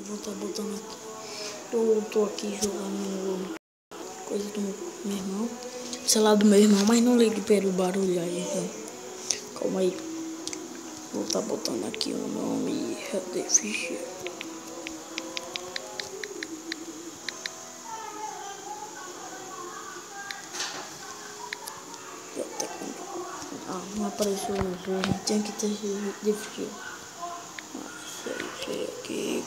vou estar botando aqui. Eu tô aqui jogando coisa do meu irmão. Celular do meu irmão, mas não ligue pelo barulho aí, então. Calma aí. Vou estar botando aqui o nome Redfish. Não apareceu o jogo, tem que ter Redfish. Isso aí aqui.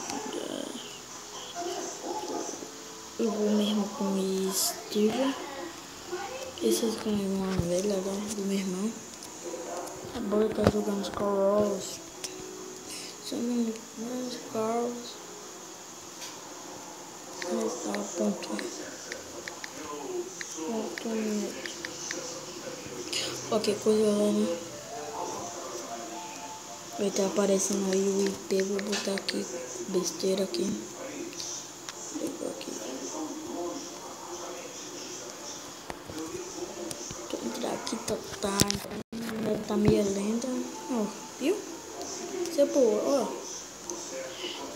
Eu vou mesmo com Steve. Esse aqui é uma velha do meu irmão. Agora ele tá jogando os Carlos. São os Carlos. Ele tá a ponto. Qualquer coisa, né? Vai estar aparecendo aí o IP. Vou botar aqui besteira aqui. Vou aqui. Vou entrar aqui, tá meio lenta. Ó, viu? Você boa, ó.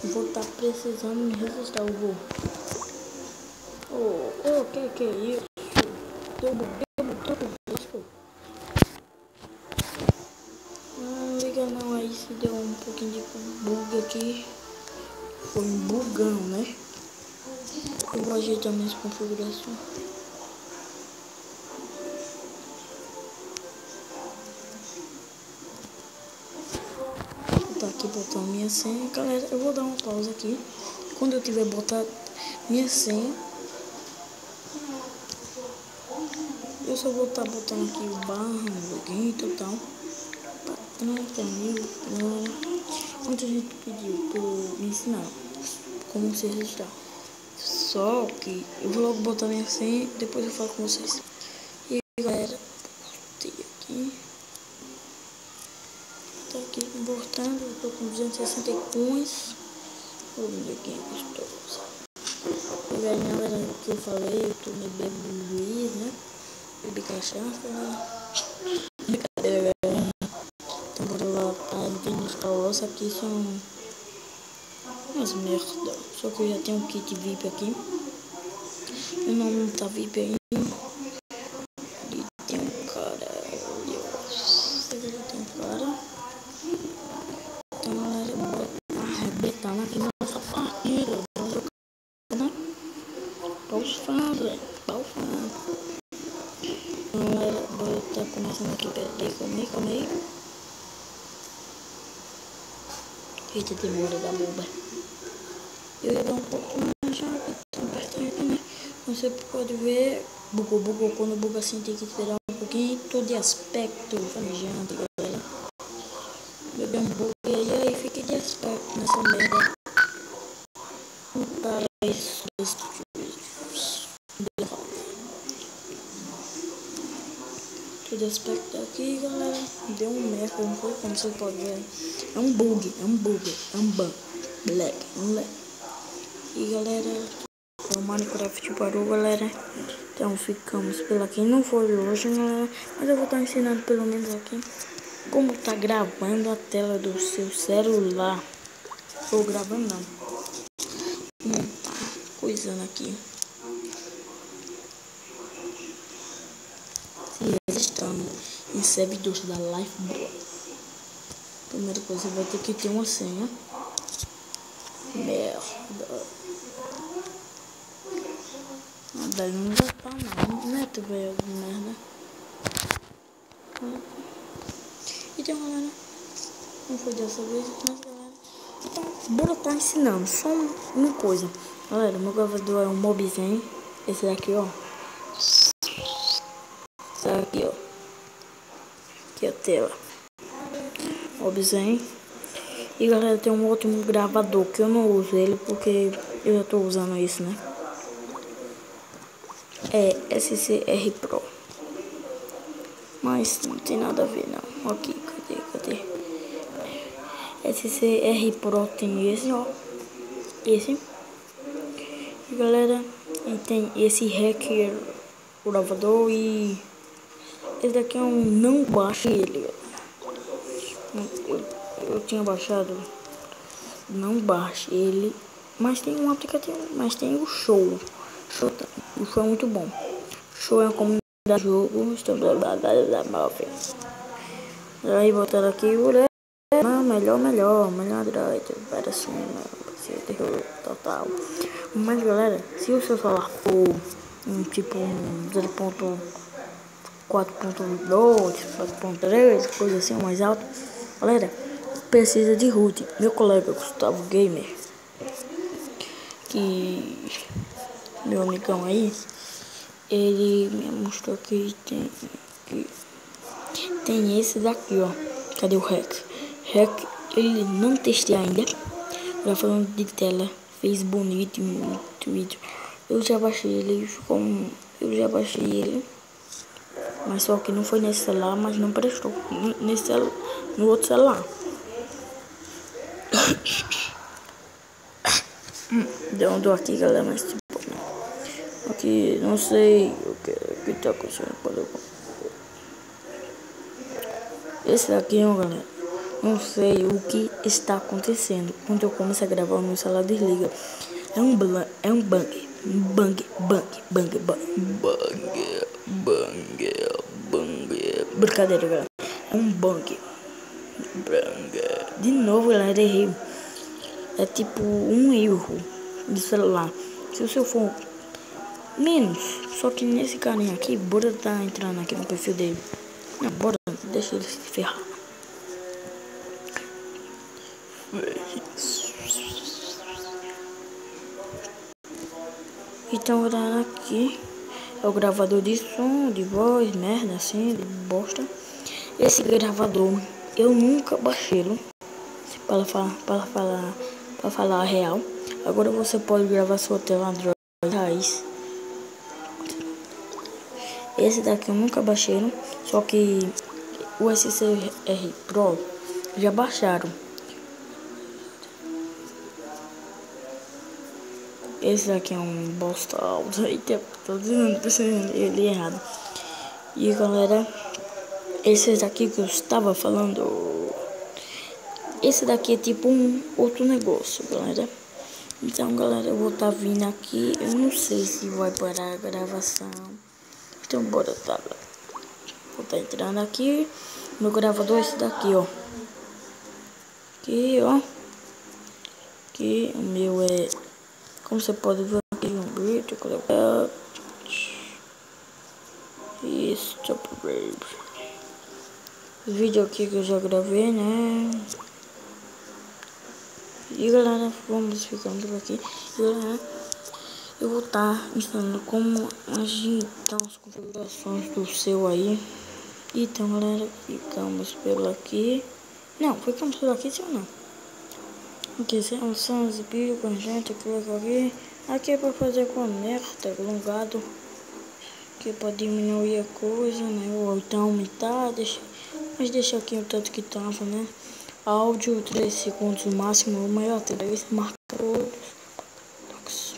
Vou estar precisando me registrar o voo. Que é isso? Tô não liga não, aí se deu um pouquinho de bug aqui. Foi um bugão, né? Eu vou ajeitar minhas configurações. Vou tá aqui botando minha senha. Galera, eu vou dar uma pausa aqui. Quando eu tiver botado minha senha, eu só vou estar botando aqui o barra, login e total. Muita gente pediu pra eu me ensinar como se registrar. Só que eu vou logo botar minha senha e depois eu falo com vocês. E aí, galera, botei aqui. Tá aqui importando, eu tô com 260 coins. Vou ver aqui é gostoso. E aí, galera, que eu falei, eu tô me bebendo Luiz, né? Bebi cachaça, né? Brincadeira, galera. Então, bora lá, vindo os caroços aqui são umas merda. Só que eu já tenho um kit VIP aqui. Meu nome não tá VIP ainda. E tem um cara. Tem um cara. Então, galera, bora arrebentar aqui nossa partida. Pausando, velho. Pausando. Então, galera, bora tá começando aqui. Calma aí. Eita, demora da boba. Eu ia dar um pouco mais já, tá pertinho aqui, né? Você pode ver, bugou. Quando buga assim tem que esperar um pouquinho. Tô de aspecto famejante, galera. Eu dei um bug aí fiquei de aspecto nessa merda. Para isso, tô de aspecto aqui, galera. Deu um merda, não foi como você pode ver. É um bug, black. E galera, o Minecraft parou, galera. Então ficamos pela quem não foi hoje, galera. Mas eu vou estar ensinando pelo menos aqui como tá gravando a tela do seu celular. Ou gravando não. Tá coisando aqui. Se registrando em servidores da Lifeboy. Primeira coisa, vai ter que ter uma senha. Merda. Daí não vai estar não. Neto, velho, merda. Então, galera, não foi dessa vez, mas, galera. Então, bora tá ensinando. Só uma coisa. Galera, meu gravador é um Mobzen. Esse daqui, ó. Esse daqui, ó. Aqui a tela. Mobzen. E, galera, tem um outro gravador que eu não uso ele porque eu já tô usando isso, né? É SCR Pro. Mas não tem nada a ver não. Aqui, cadê? SCR Pro tem esse, ó. Esse. E galera, e tem esse hacker gravador e esse daqui é um não baixe ele. Eu tinha baixado. Não baixe ele. Mas tem um aplicativo, mas tem o Show. O Show é muito bom. O Show é uma comunidade de jogo. Aí botaram aqui o melhor Android para cima, terror total. Mas galera, se o seu celular for tipo 0.4.2, 4.3, coisa assim mais alto, galera, precisa de root. Meu colega Gustavo Gamer, que meu amigão aí, ele me mostrou que tem esse daqui, ó. Cadê o hack? Ele não testei ainda. Já falando de tela, fez bonito muito vídeo. Eu já baixei ele, mas só que não foi nesse celular, mas não prestou no outro celular. Deu aqui, galera, mas tipo, aqui não sei o que tá acontecendo. Esse daqui, ó, galera, não sei o que está acontecendo. Quando eu começo a gravar, o meu celular desliga. É um bang. Brincadeira, galera. É um bang. De novo, galera, errei. É tipo um erro de celular. Se o seu for menos, só que nesse carinha aqui, bora tá entrando aqui no perfil dele. Não, bora, deixa ele se ferrar. Então, galera, aqui é o gravador de som, de voz, merda, assim, de bosta. Esse gravador, eu nunca baixei para falar a real. Agora você pode gravar sua tela Android raiz. Esse daqui eu nunca baixei, só que o SCR Pro já baixaram. Esse daqui é um bosta alto. Tô dizendo ele errado. E galera, esse daqui que eu estava falando, esse daqui é tipo um outro negócio, galera. Então galera, eu vou estar vindo aqui. Eu não sei se vai parar a gravação. Então bora, tá? Vou estar entrando aqui. Meu gravador é esse daqui, ó. Aqui, ó. Aqui o meu é, como você pode ver aqui, um vídeo. Isso, top baby. Vídeo aqui que eu já gravei, né? E galera, vamos ficando por aqui. E, galera, eu vou estar ensinando como agitar as configurações do seu aí. Então galera, ficamos pelo aqui. Não, ficamos pelo aqui, sim ou não? Aqui são os vídeos com a gente, clica aqui. Aqui é para fazer conecta, alongado. Aqui é para diminuir a coisa, né? Ou então aumentar, mas deixa aqui o tanto que tava, né? Áudio 3 segundos no máximo, o maior 3,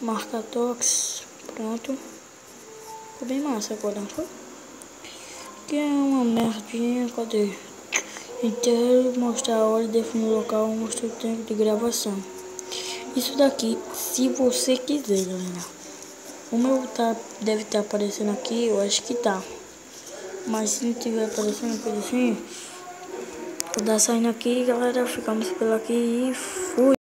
marca toques, pronto. Ficou bem massa agora, não foi? Que é uma merdinha, cadê? Então, mostrar a hora e definir o local, mostrar o tempo de gravação. Isso daqui, se você quiser, galera. O meu deve estar aparecendo aqui, eu acho que tá. Mas se não tiver aparecendo coisa assim, vou dar saindo aqui, galera. Ficamos pelo aqui e fui.